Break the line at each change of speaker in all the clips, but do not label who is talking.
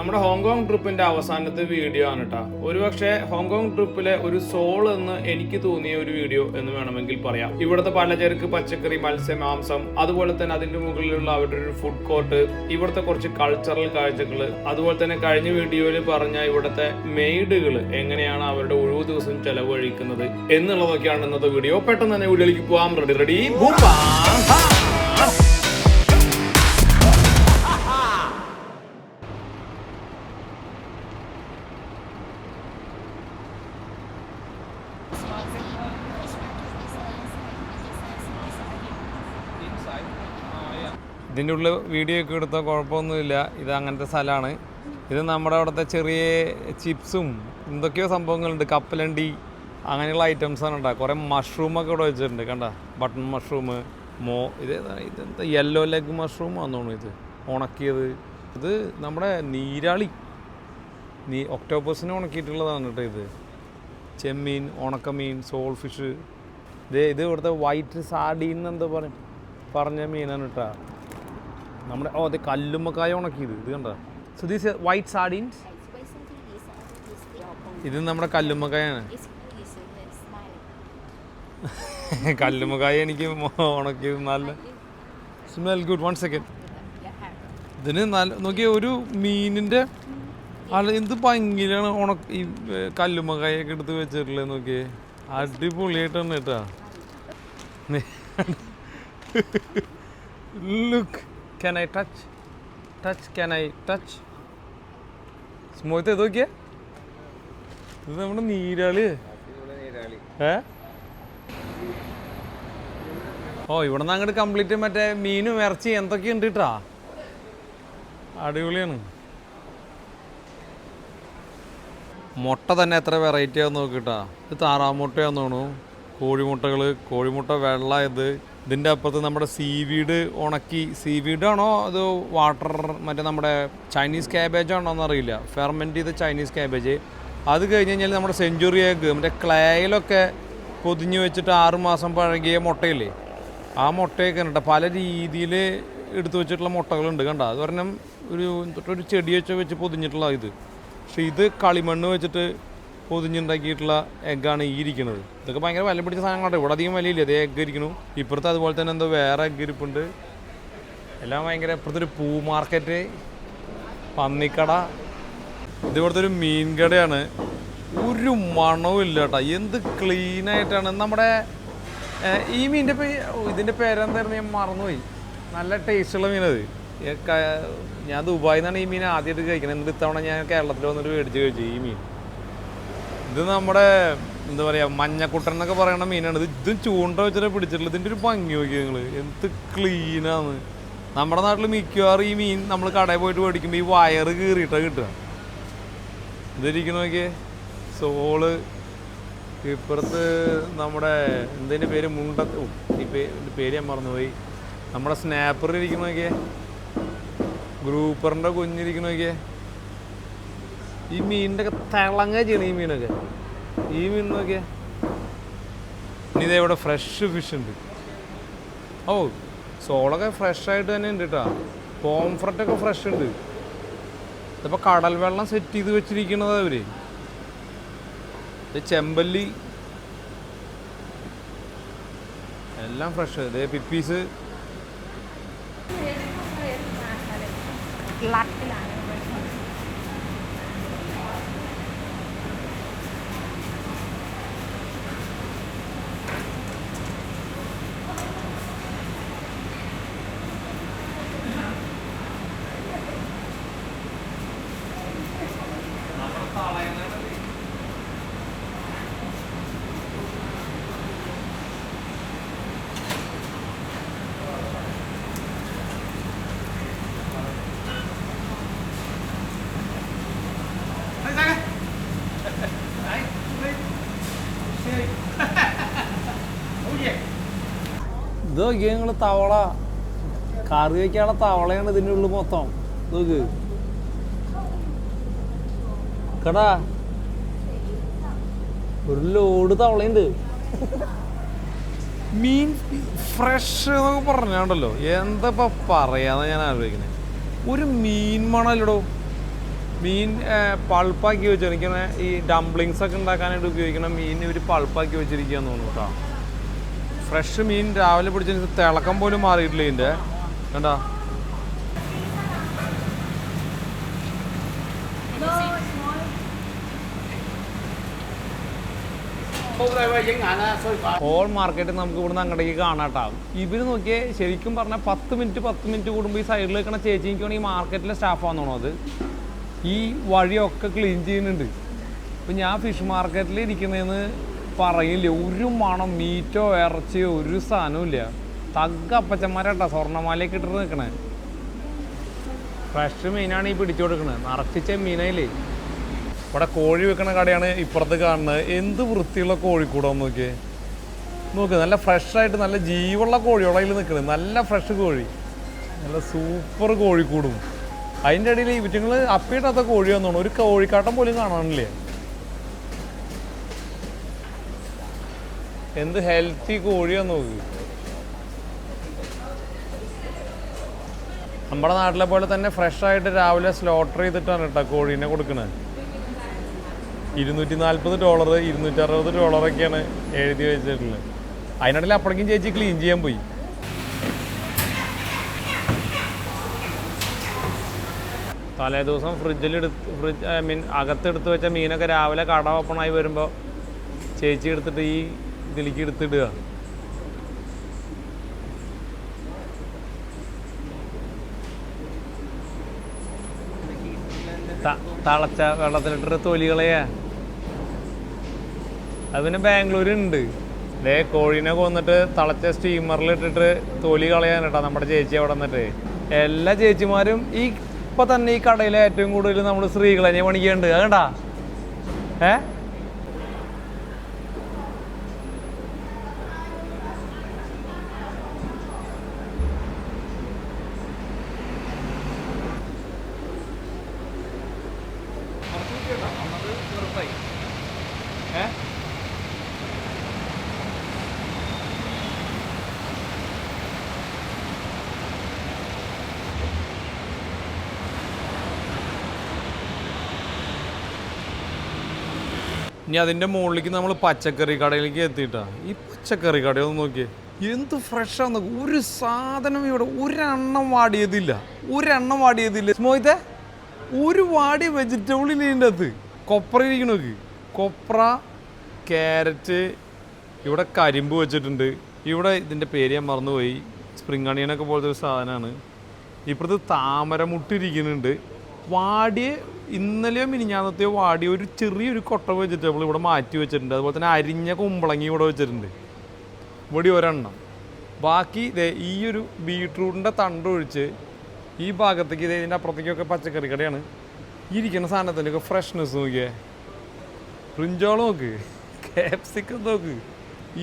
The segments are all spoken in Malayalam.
നമ്മുടെ ഹോങ്കോങ് ട്രിപ്പിന്റെ അവസാനത്തെ വീഡിയോ ആണ് കേട്ടോ. ഒരുപക്ഷെ ഹോങ്കോങ് ട്രിപ്പിലെ ഒരു സോൾ എന്ന് എനിക്ക് തോന്നിയ ഒരു വീഡിയോ എന്ന് വേണമെങ്കിൽ പറയാം. ഇവിടുത്തെ പലചരക്ക്, പച്ചക്കറി, മത്സ്യം, മാംസം, അതുപോലെ തന്നെ അതിന്റെ മുകളിലുള്ള അവരുടെ ഒരു ഫുഡ് കോർട്ട്, ഇവിടുത്തെ കുറച്ച് കൾച്ചറൽ കാഴ്ചകൾ, അതുപോലെ തന്നെ കഴിഞ്ഞ വീഡിയോയിൽ പറഞ്ഞ ഇവിടുത്തെ മെയ്ഡുകൾ എങ്ങനെയാണ് അവരുടെ ഒഴിവു ദിവസം ചെലവഴിക്കുന്നത് എന്നുള്ളതൊക്കെയാണ് ഇന്നത്തെ വീഡിയോ. പെട്ടെന്ന് തന്നെ വീഡിയോയിലേക്ക് പോകാം. റെഡി ഇതിൻ്റെ ഉള്ളിൽ വീഡിയോ ഒക്കെ എടുത്താൽ കുഴപ്പമൊന്നുമില്ല. ഇത് അങ്ങനത്തെ സ്ഥലമാണ്. ഇത് നമ്മുടെ അവിടുത്തെ ചെറിയ ചിപ്സും എന്തൊക്കെയോ സംഭവങ്ങളുണ്ട്, കപ്പലണ്ടി അങ്ങനെയുള്ള ഐറ്റംസാണ് കേട്ടോ. കുറേ മഷ്റൂമൊക്കെ ഇവിടെ വെച്ചിട്ടുണ്ട് കണ്ട, ബട്ടൺ മഷ്റൂം, ഇതെന്താ യെല്ലോ ലെഗ് മഷ്റൂം ആണെന്ന് തോന്നുന്നു. ഇത് ഉണക്കിയത്, ഇത് നമ്മുടെ നീരാളി, ഒക്ടോപ്പസിനെ ഉണക്കിയിട്ടുള്ളതാണ് കേട്ടോ. ഇത് ചെമ്മീൻ, ഉണക്കമീൻ, സോൾ ഫിഷ്. ഇത് ഇവിടുത്തെ വൈറ്റ് സാർഡീൻ എന്തോ പറഞ്ഞ മീനാണ് കേട്ടോ. നമ്മുടെ അത് കല്ലുമ്മക്കായ ഉണക്കിയത്, ഇത് കണ്ട. സോ ദീസ് വൈറ്റ് സാർഡീൻസ്, ഇത് നമ്മുടെ കല്ലുമ്മക്കായാണ്. കല്ലുമ്മക്കായ എനിക്ക് ഉണക്കിയത് നല്ല സ്മെൽ ഗുഡ്. 1 സെക്കൻഡ്. ഇതിന് നല്ല നോക്കിയ ഒരു മീനിൻ്റെ എന്ത് ഭംഗിയിലാണ് ഈ കല്ലുമ്മക്കായൊക്കെ എടുത്ത് വെച്ചിട്ടുള്ളത്. നോക്കിയേ, അടിപൊളിയായിട്ടാണ് കേട്ടാ. Look, can I touch can I touch? Smooth ഇത് നോക്കിയേ, ഇത് നമ്മുടെ നീരാളി. ഇവിടെ നിന്ന് അങ്ങോട്ട് കംപ്ലീറ്റ് മറ്റേ മീനും ഇറച്ചി എന്തൊക്കെയുണ്ട് കേട്ടാ. അടിപൊളിയാണ്. മുട്ട തന്നെ എത്ര വെറൈറ്റി ആണെന്ന് നോക്കിട്ടാ. ഇത് താറാമുട്ടയാന്ന് തോന്നുന്നു, കോഴിമുട്ട വെള്ളമായത്. ഇതിൻ്റെ അപ്പുറത്ത് നമ്മുടെ സീവീഡ് ഉണക്കി, സീവീഡാണോ അത് വാട്ടർ, മറ്റേ നമ്മുടെ ചൈനീസ് ക്യാബേജ് ആണോ എന്നറിയില്ല, ഫെർമെൻറ്റ് ചെയ്ത ചൈനീസ് ക്യാബേജ്. അത് കഴിഞ്ഞ് കഴിഞ്ഞാൽ നമ്മുടെ സെഞ്ചുറി എഗ്ഗ്, മറ്റേ ക്ലേയിലൊക്കെ പൊതിഞ്ഞ് വെച്ചിട്ട് 6 മാസം പഴകിയ മുട്ടയില്ലേ, ആ മുട്ടയൊക്കെ ഉണ്ട്. പല രീതിയിൽ എടുത്തു വെച്ചിട്ടുള്ള മുട്ടകളുണ്ട് കണ്ട. അത് പറഞ്ഞാൽ ഒരു ചെടി വെച്ച് പൊതിഞ്ഞിട്ടുള്ള ഇത്. പക്ഷേ ഇത് കളിമണ്ണ് വെച്ചിട്ട് പൊതിഞ്ഞുണ്ടാക്കിയിട്ടുള്ള എഗ്ഗാണ് ഈ ഇരിക്കുന്നത്. ഇതൊക്കെ ഭയങ്കര വില പിടിച്ച സാധനങ്ങളാണ്. ഇവിടെ അധികം വിലയില്ല. അതേ എഗ്ഗ് ഇരിക്കുന്നു. ഇപ്പുറത്ത് അതുപോലെ തന്നെ എന്തോ വേറെ എഗ്ഗ് ഇരിപ്പുണ്ട്. എല്ലാം ഭയങ്കര. ഇപ്പുറത്തൊരു പൂ മാർക്കറ്റ്, പന്നിക്കട. ഇത് ഇവിടുത്തെ ഒരു മീൻ കടയാണ്. ഒരു മണവും ഇല്ല കേട്ടോ. എന്ത് ക്ലീനായിട്ടാണ്. നമ്മുടെ ഈ മീനിൻ്റെ ഇതിൻ്റെ പേരെന്തായിരുന്നു, ഞാൻ മറന്നുപോയി. നല്ല ടേസ്റ്റുള്ള മീനത്. ഞാൻ ദുബായിൽ നിന്നാണ് ഈ മീൻ ആദ്യമായിട്ട് കഴിക്കുന്നത്. എന്നിട്ട് ഇത്തവണ ഞാൻ കേരളത്തിൽ വന്നിട്ട് മേടിച്ച് കഴിച്ചു ഈ മീൻ. ഇത് നമ്മുടെ എന്താ പറയുക, മഞ്ഞക്കുട്ടൻ എന്നൊക്കെ പറയുന്ന മീനാണ്. ഇതും ചൂണ്ട വെച്ചിട്ട് പിടിച്ചിട്ടുള്ളത്. ഇതിൻ്റെ ഒരു ഭംഗി നോക്കി നിങ്ങൾ, എന്ത് ക്ലീനാണ്. നമ്മുടെ നാട്ടിൽ മിക്കവാറും ഈ മീൻ നമ്മൾ കടയിൽ പോയിട്ട് മേടിക്കുമ്പോൾ ഈ വയറ് കീറിയിട്ടാണ് കിട്ടുക. ഇതിരിക്കണ നോക്കിയേ, സോള്. ഇപ്പുറത്ത് നമ്മുടെ എന്തിൻ്റെ പേര്, ഈ പേര് ഞാൻ മറന്നുപോയി. നമ്മുടെ സ്നാപ്പർ ഇരിക്കണ നോക്കിയേ, ഗ്രൂപ്പറിൻ്റെ കുഞ്ഞിരിക്കണ നോക്കിയേ. ഈ മീനിൻ്റെ ഒക്കെ തിളങ്ങ ചെയ്യണം ഈ മീനൊക്കെ. ഈ മീൻ നോക്കിയാൽ. ഇനി ഇതേ ഇവിടെ ഫ്രഷ് ഫിഷ് ഉണ്ട്. സോളൊക്കെ ഫ്രഷായിട്ട് തന്നെ ഉണ്ട് കേട്ടോ. പോംഫ്രറ്റൊക്കെ ഫ്രഷ് ഉണ്ട്. ഇതിപ്പോൾ കടൽ വെള്ളം സെറ്റ് ചെയ്ത് വെച്ചിരിക്കണത് അവർ. ഇത് ചെമ്പല്ലി എല്ലാം ഫ്രഷ്. ഇതേ പിപ്പീസ്. ഇത് നോക്കിയാൽ നിങ്ങൾ, തവള, കറി വയ്ക്കാനുള്ള തവളയാണ് ഇതിൻ്റെ ഉള്ളിൽ മൊത്തം. നോക്ക് കടാ, ഒരു ലോഡ് തവളയുണ്ട്. മീൻ ഫ്രഷ് എന്നൊക്കെ പറഞ്ഞാണ്ടല്ലോ, എന്താ പറയാന്ന് ഞാൻ ആലോചിക്കുന്നത്. ഒരു മീൻ മണല്ലടോ. മീൻ പൾപ്പാക്കി വെച്ചിരിക്കുന്ന ഈ ഡംപ്ലിങ്സ് ഒക്കെ ഉണ്ടാക്കാനായിട്ട് ഉപയോഗിക്കുന്ന മീൻ ഇവർ പൾപ്പാക്കി വെച്ചിരിക്കുകയെന്ന് തോന്നുന്നു കേട്ടോ. ഫ്രഷ് മീൻ രാവിലെ പിടിച്ച തിളക്കം പോലും മാറിയിട്ടില്ല ഇതിൻ്റെ. കണ്ടാ ഹോൾ മാർക്കറ്റ് നമുക്ക് ഇവിടുന്ന് അങ്ങോട്ടേക്ക് കാണാട്ടോ. ഇവർ നോക്കിയേ ശരിക്കും പറഞ്ഞാൽ 10 മിനിറ്റ് കൂടുമ്പോൾ ഈ സൈഡിൽ നിൽക്കുന്ന ചേച്ചി എനിക്ക് ഈ മാർക്കറ്റിലെ സ്റ്റാഫാണെന്ന് തോന്നുന്നു. അത് ഈ വഴിയൊക്കെ ക്ലീൻ ചെയ്യുന്നുണ്ട്. ഇപ്പം ഞാൻ ഫിഷ് മാർക്കറ്റിൽ ഇരിക്കുന്നതെന്ന് പറയില്ല, ഒരു മണം മീറ്റോ ഇറച്ചിയോ ഒരു സാധനവും ഇല്ല. തഗ്ഗ അപ്പച്ചന്മാരാട്ടോ സ്വർണ്ണമാലയൊക്കെ ഇട്ടിട്ട് നിൽക്കണേ. ഫ്രഷ് മീനാണ് ഈ പിടിച്ചു കൊടുക്കണത്, നിറച്ചിച്ച മീനയില്ലേ. ഇവിടെ കോഴി വെക്കണ കടയാണ് ഇപ്പുറത്ത് കാണുന്നത്. എന്ത് വൃത്തിയുള്ള കോഴിക്കൂടാന്ന് നോക്കിയേ. നോക്ക്, നല്ല ഫ്രഷായിട്ട് നല്ല ജീവുള്ള കോഴിയോടെ അതിൽ നിൽക്കുന്നത്. നല്ല ഫ്രഷ് കോഴി, നല്ല സൂപ്പർ കോഴിക്കൂടും. അതിൻ്റെ ഇടയിൽ ഇവറ്റുങ്ങൾ അപ്പിയിട്ടാത്ത കോഴിയാന്ന് തോന്നുന്നു. ഒരു കോഴിക്കാട്ടം പോലും കാണാനില്ലേ. എന്ത് ഹെൽത്തി കോഴിയാന്ന് നോക്ക്. നമ്മുടെ നാട്ടിലെ പോലെ തന്നെ ഫ്രഷായിട്ട് രാവിലെ സ്ലോട്ടർ ചെയ്തിട്ടാണ് കേട്ടോ കോഴീനെ കൊടുക്കുന്നത്. $240 $260 എഴുതി വെച്ചിട്ടുള്ളത്. അതിനിടയിൽ അപ്പോഴേക്കും ചേച്ചി ക്ലീൻ ചെയ്യാൻ പോയി. തലേ ദിവസം അകത്തെടുത്ത് വെച്ച മീനൊക്കെ രാവിലെ കട ഓപ്പണായി വരുമ്പോൾ ചേച്ചി എടുത്തിട്ട് ഈ ഇതിലേക്ക് എടുത്തിടുക. തളച്ച വെള്ളത്തിലിട്ടിട്ട് തൊലികളെയാ. അത് പിന്നെ ബാംഗ്ലൂരുണ്ട്. ഇതേ കോഴീനെ കൊന്നിട്ട് തളച്ച സ്റ്റീമറിൽ ഇട്ടിട്ട് തൊലി കളയാൻ കേട്ടോ നമ്മുടെ ചേച്ചി അവിടെ വന്നിട്ട്. എല്ലാ ചേച്ചിമാരും ഇപ്പം തന്നെ ഈ കടയിൽ ഏറ്റവും കൂടുതൽ നമ്മൾ സ്ത്രീകളെ പണിക്കുന്നുണ്ട്. അതുകൊണ്ടാ ഇനി അതിൻ്റെ മുകളിലേക്ക് നമ്മൾ പച്ചക്കറി കടയിലേക്ക് എത്തിയിട്ടാണ്. ഈ പച്ചക്കറി കടയൊന്ന് നോക്കിയേ, എന്ത് ഫ്രഷാന്ന്. ഒരു സാധനം ഇവിടെ ഒരെണ്ണം വാടിയതില്ല. സ്മോയിത്തെ ഒരു വാടിയ വെജിറ്റബിൾ ഇല്ല ഇതിൻ്റെ അകത്ത്. കൊപ്ര ഇരിക്കണോക്ക്, കൊപ്ര, ക്യാരറ്റ്, ഇവിടെ കരിമ്പ് വെച്ചിട്ടുണ്ട്. ഇവിടെ ഇതിൻ്റെ പേര് ഞാൻ മറന്നുപോയി, സ്പ്രിംഗ് അണിയനൊക്കെ പോലത്തെ ഒരു സാധനമാണ്. ഇപ്പുറത്ത് താമരമുട്ടിരിക്കുന്നുണ്ട്. വാടിയ ഇന്നലെയോ മിനിഞ്ഞാന്നത്തെയോ വാടിയ ഒരു ചെറിയൊരു കൊട്ട വെജിറ്റബിൾ ഇവിടെ മാറ്റി വെച്ചിട്ടുണ്ട്. അതുപോലെ തന്നെ അരിഞ്ഞ കുമ്പളങ്ങി ഇവിടെ വെച്ചിട്ടുണ്ട്. ഇവിടെ ഒരെണ്ണം. ബാക്കി ഈ ഒരു ബീട്രൂട്ടിൻ്റെ തണ്ട് ഒഴിച്ച് ഈ ഭാഗത്തേക്ക് ഇതിൻ്റെ അപ്പുറത്തേക്കൊക്കെ പച്ചക്കറി കടയാണ്. ഇരിക്കുന്ന സാധനത്തിൻ്റെയൊക്കെ ഫ്രഷ്നെസ് നോക്കിയേ. ബ്രിഞ്ചോൾ നോക്ക്, ക്യാപ്സിക്കം നോക്ക്.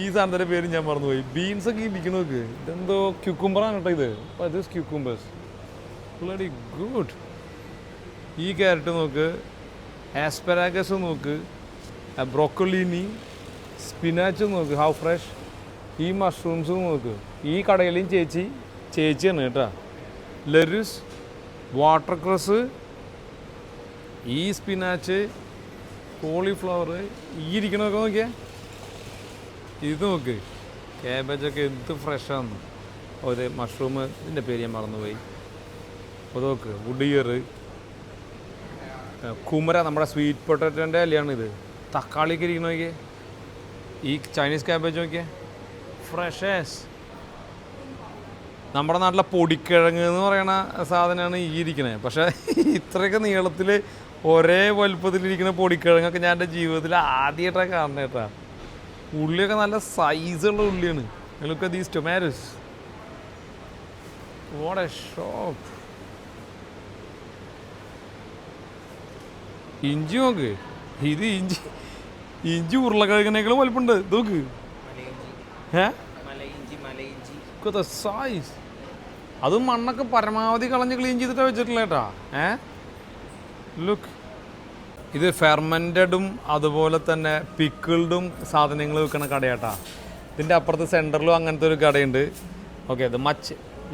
ഈ സാധനത്തിൻ്റെ പേര് ഞാൻ മറന്നുപോയി. ബീൻസൊക്കെ ഇരിക്കണ നോക്ക്. ഇതെന്തോ ക്യൂക്കുംബറാണ് കേട്ടോ ഇത്. അത് ക്യൂക്കുംബേഴ്സ് ബ്ലഡി ഗുഡ്. ഈ ക്യാരറ്റ് നോക്ക്, ആസ്പെരാഗസ് നോക്ക്, ബ്രോക്കോളീനി, സ്പിനാച്ച് നോക്ക്, ഹൗ ഫ്രഷ്. ഈ മഷ്റൂംസ് നോക്ക്. ഈ കടയിലും ചേച്ചിയാണ് കേട്ടോ. ലെറിസ്, വാട്ടർ ക്രസ്, ഈ സ്പിനാച്ച്, കോളിഫ്ലവർ, ഈ ഇരിക്കണമൊക്കെ നോക്കിയാൽ. ഇത് നോക്ക്, ക്യാബേജൊക്കെ എന്ത് ഫ്രഷാന്ന്. ഒരു മഷ്റൂം, ഇതിൻ്റെ പേര് ഞാൻ മറന്നുപോയി. അത് നോക്ക്, വുഡിയർ, കുമര, നമ്മുടെ സ്വീറ്റ് പൊട്ടാറ്റോൻ്റെ ഇലയാണ് ഇത്. തക്കാളിക്ക് ഇരിക്കണ നോക്കിയേ. ഈ ചൈനീസ് ക്യാബേജ് നോക്കിയേ, ഫ്രഷേസ്. നമ്മുടെ നാട്ടിലെ പൊടിക്കിഴങ്ങ് എന്ന് പറയുന്ന സാധനമാണ് ഈ ഇരിക്കണത്. പക്ഷേ ഇത്രയൊക്കെ നീളത്തിൽ ഒരേ വലുപ്പത്തിലിരിക്കുന്ന പൊടിക്കിഴങ്ങൊക്കെ ഞാൻ എൻ്റെ ജീവിതത്തിൽ ആദ്യമായിട്ടാണ് കാണുന്നത് കേട്ടോ. ഉള്ളിയൊക്കെ നല്ല സൈസുള്ള ഉള്ളിയാണ്. Look at these tomatoes. What a shop. ഇഞ്ചി നോക്ക്, ഇത് ഇഞ്ചി ഉരുളക്കിഴങ്ങിനേക്കാളും വലുപ്പമുണ്ട്. നോക്ക്, സൈസ്. അതും മണ്ണൊക്കെ പരമാവധി കളഞ്ഞ് ക്ലീൻ ചെയ്തിട്ടാണ് വെച്ചിട്ടില്ല കേട്ടാ. ലുക്ക്, ഇത് ഫെർമെൻറ്റഡും അതുപോലെ തന്നെ പിക്കിൾഡും സാധനങ്ങൾ വെക്കണ കടയാട്ടാ. ഇതിൻ്റെ അപ്പുറത്ത് സെൻറ്ററിലും അങ്ങനത്തെ ഒരു കടയുണ്ട്. ഓക്കെ, അത്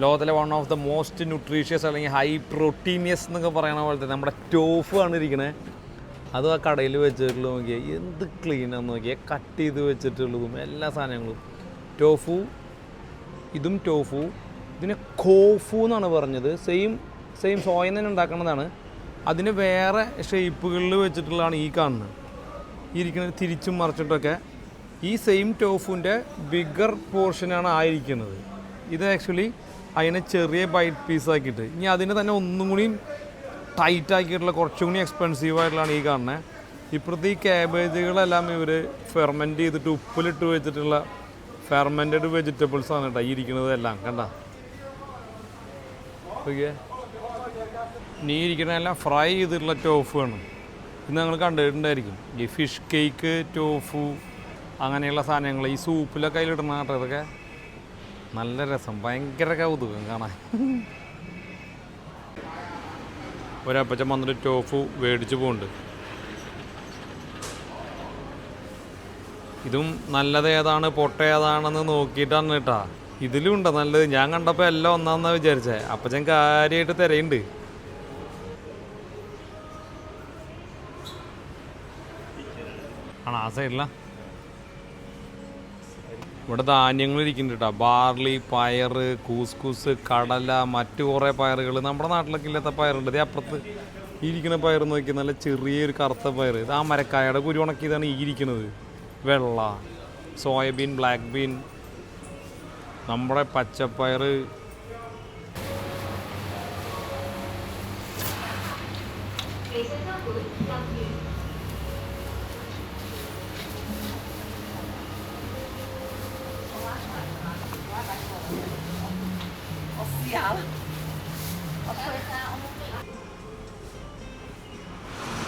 ലോകത്തിലെ one of the most nutritious അല്ലെങ്കിൽ ഹൈ പ്രോട്ടീനിയസ് എന്നൊക്കെ പറയണ പോലത്തെ നമ്മുടെ ടോഫു ആണ് ഇരിക്കണേ. അതും ആ കടയിൽ വെച്ചിട്ടുള്ളത് നോക്കിയാൽ എന്ത് ക്ലീനാന്ന് നോക്കിയാൽ കട്ട് ചെയ്ത് വെച്ചിട്ടുള്ളതും എല്ലാ സാധനങ്ങളും ടോഫു. ഇതും ടോഫു. ഇതിന് കോഫു എന്നാണ് പറഞ്ഞത്. സെയിം സോയിൽ തന്നെ ഉണ്ടാക്കുന്നതാണ്. അതിന് വേറെ ഷേപ്പുകളിൽ വെച്ചിട്ടുള്ളതാണ് ഈ കാണുന്നത്. ഈ ഇരിക്കുന്നത് തിരിച്ചും മറിച്ചിട്ടൊക്കെ. ഈ സെയിം ടോഫുവിൻ്റെ ബിഗർ പോർഷനാണ് ആയിരിക്കുന്നത്. ഇത് ആക്ച്വലി അതിനെ ചെറിയ ബൈറ്റ് പീസാക്കിയിട്ട് ഇനി അതിന് തന്നെ ഒന്നും കൂടി ടൈറ്റ് ആക്കിയിട്ടുള്ള കുറച്ചും കൂടി എക്സ്പെൻസീവ് ആയിട്ടുള്ളതാണ് ഈ കാണുന്നത്. ഇപ്പോഴത്തെ ഈ ക്യാബേജുകളെല്ലാം ഇവർ ഫെർമെൻറ്റ് ചെയ്തിട്ട് ഉപ്പിലിട്ട് വെച്ചിട്ടുള്ള ഫെർമെൻറ്റഡ് വെജിറ്റബിൾസാണ് കേട്ടോ ഈ ഇരിക്കുന്നതെല്ലാം. കണ്ട ഓക്കെ. നീ ഇരിക്കണതെല്ലാം ഫ്രൈ ചെയ്തിട്ടുള്ള ടോഫു ആണ്. ഇത് നിങ്ങൾ കണ്ടിട്ടുണ്ടായിരിക്കും. ഈ ഫിഷ് കേക്ക്, ടോഫു, അങ്ങനെയുള്ള സാധനങ്ങൾ ഈ സൂപ്പിലൊക്കെ അതിലിടണം കേട്ടോ. ഇതൊക്കെ നല്ല രസം, ഭയങ്കര കൗതുകം കാണാൻ. ഒരപ്പച്ചൻ വന്നിട്ട് ടോഫു മേടിച്ച് പോകുന്നുണ്ട്. ഇതും നല്ലത് ഏതാണ് പൊട്ട ഏതാണെന്ന് നോക്കിയിട്ടാണ് കേട്ടാ. ഇതിലും ഉണ്ടോ നല്ലത്? ഞാൻ കണ്ടപ്പോൾ എല്ലാം ഒന്നാന്നാണ് വിചാരിച്ചേ. അപ്പച്ചൻ കാര്യമായിട്ട് തിരയുണ്ട്. ആണോ ആ സൈഡില? ഇവിടെ ധാന്യങ്ങൾ ഇരിക്കുന്നുണ്ട് കേട്ടോ. ബാർലി, പയർ, കൂസ്കൂസ്, കടല, മറ്റു കുറേ പയറുകൾ. നമ്മുടെ നാട്ടിലൊക്കെ ഇല്ലാത്ത പയറുണ്ട്. ഇത് അപ്പുറത്ത് ഈ ഇരിക്കുന്ന പയർ നോക്കി, നല്ല ചെറിയൊരു കറുത്ത പയർ. ഇത് ആ മരക്കായയുടെ കുരു ഉണക്കിയതാണ് ഈ ഇരിക്കുന്നത്. വെള്ള, സോയാബീൻ, ബ്ലാക്ക് ബീൻ, നമ്മുടെ പച്ചപ്പയർ.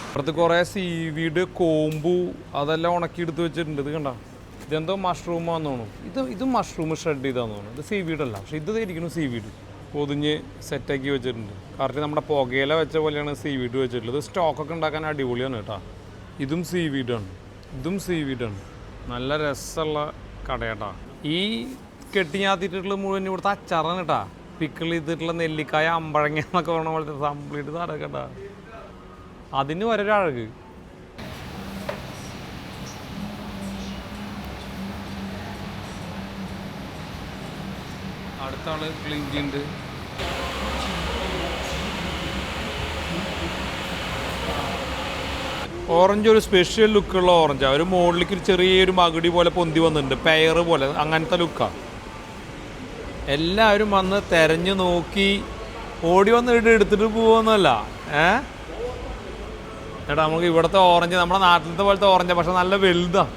അപ്പുറത്ത് കുറേ സീവീഡ്, കോമ്പു അതെല്ലാം ഉണക്കിയെടുത്ത് വെച്ചിട്ടുണ്ട്. ഇത് കണ്ട, ഇതെന്തോ മഷ്റൂമാന്ന് തോന്നുന്നു. ഇത് മഷ്റൂം ഷ്രെഡ് ചെയ്താന്ന് തോന്നുന്നു. ഇത് സീവീഡല്ല, പക്ഷേ ഇത് ഇരിക്കുന്നു സീവീഡ് പൊതിഞ്ഞ് സെറ്റാക്കി വെച്ചിട്ടുണ്ട്. കറക്റ്റ് നമ്മുടെ പുകയില വെച്ച പോലെയാണ് സീവീഡ് വെച്ചിട്ടുള്ളത്. സ്റ്റോക്കൊക്കെ ഉണ്ടാക്കാൻ അടിപൊളിയാണ് കേട്ടോ. ഇതും സീവീഡാണ്. നല്ല രസമുള്ള കടയാട്ടാ. ഈ കെട്ടിഞ്ഞാത്തിട്ടുള്ള മുഴുവൻ ഇവിടുത്തെ അച്ചാറാണ് കേട്ടാ. പിക്കിൾ ചെയ്തിട്ടുള്ള നെല്ലിക്കായ, അമ്പഴങ്ങ എന്നൊക്കെ പറഞ്ഞ പോലത്തെ കംപ്ലീറ്റ് സാധനം കേട്ടാ. അതിന് ഒരഴക്. അടുത്ത ആള് ക്ലിങ്കി ഉണ്ട്. ഓറഞ്ച് ഒരു സ്പെഷ്യൽ ലുക്കുള്ള ഓറഞ്ചാണ്. ഒരു മുകളിലേക്ക് ഒരു ചെറിയൊരു മകുടി പോലെ പൊന്തി വന്നിട്ടുണ്ട്, പെയർ പോലെ, അങ്ങനത്തെ ലുക്കാണ്. എല്ലാവരും വന്ന് തെരഞ്ഞു നോക്കി ഓടി വന്നിട്ട് എടുത്തിട്ട് പോകുന്നല്ല. ചേട്ടാ നമുക്ക് ഇവിടുത്തെ ഓറഞ്ച് നമ്മുടെ നാട്ടിലത്തെ പോലത്തെ ഓറഞ്ചാണ്, പക്ഷെ നല്ല വലുതാണ്.